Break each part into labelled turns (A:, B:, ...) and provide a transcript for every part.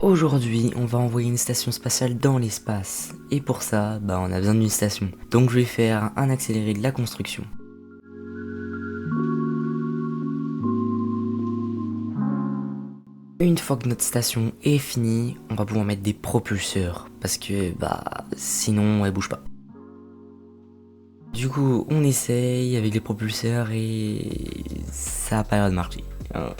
A: Aujourd'hui, on va envoyer une station spatiale dans l'espace. Et pour ça, on a besoin d'une station. Donc je vais faire un accéléré de la construction. Une fois que notre station est finie, on va pouvoir mettre des propulseurs. Parce que, sinon elle bouge pas. Du coup, on essaye avec les propulseurs et ça a pas l'air de marcher.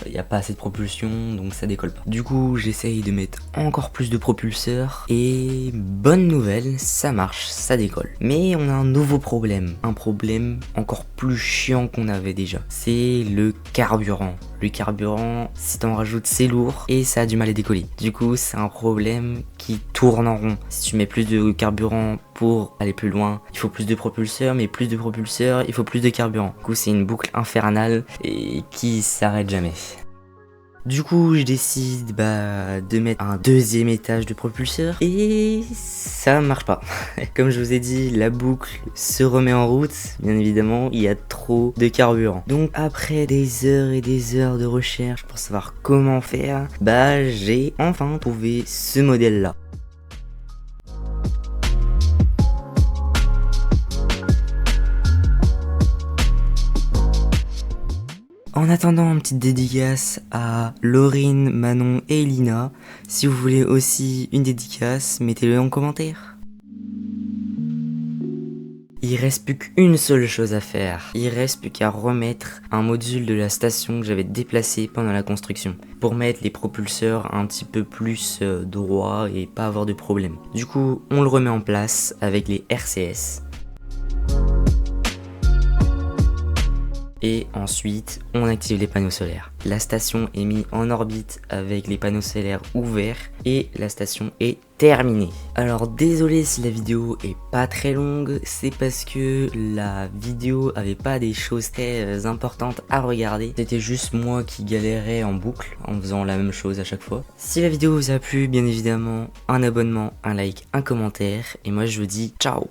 A: Il n'y a pas assez de propulsion, donc ça décolle pas. Du coup, j'essaye de mettre encore plus de propulseurs et bonne nouvelle, ça marche, ça décolle. Mais on a un nouveau problème, un problème encore plus chiant qu'on avait déjà. C'est le carburant. Le carburant, si t'en rajoutes, c'est lourd et ça a du mal à décoller. Du coup, c'est un problème qui tourne en rond. Si tu mets plus de carburant pour aller plus loin, il faut plus de propulseurs, mais plus de propulseurs, il faut plus de carburant. Du coup, c'est une boucle infernale et qui s'arrête jamais. Du coup, je décide de mettre un deuxième étage de propulseur et ça marche pas. Comme je vous ai dit, la boucle se remet en route. Bien évidemment, il y a trop de carburant. Donc après des heures et des heures de recherche pour savoir comment faire, j'ai enfin trouvé ce modèle-là. En attendant, une petite dédicace à Laurine, Manon et Lina. Si vous voulez aussi une dédicace, mettez-le en commentaire. Il reste plus qu'une seule chose à faire. Il reste plus qu'à remettre un module de la station que j'avais déplacé pendant la construction. Pour mettre les propulseurs un petit peu plus droits et pas avoir de problème. Du coup, on le remet en place avec les RCS. Et ensuite, on active les panneaux solaires. La station est mise en orbite avec les panneaux solaires ouverts et la station est terminée. Alors désolé si la vidéo est pas très longue, c'est parce que la vidéo avait pas des choses très importantes à regarder. C'était juste moi qui galérais en boucle en faisant la même chose à chaque fois. Si la vidéo vous a plu, bien évidemment, un abonnement, un like, un commentaire. Et moi je vous dis ciao.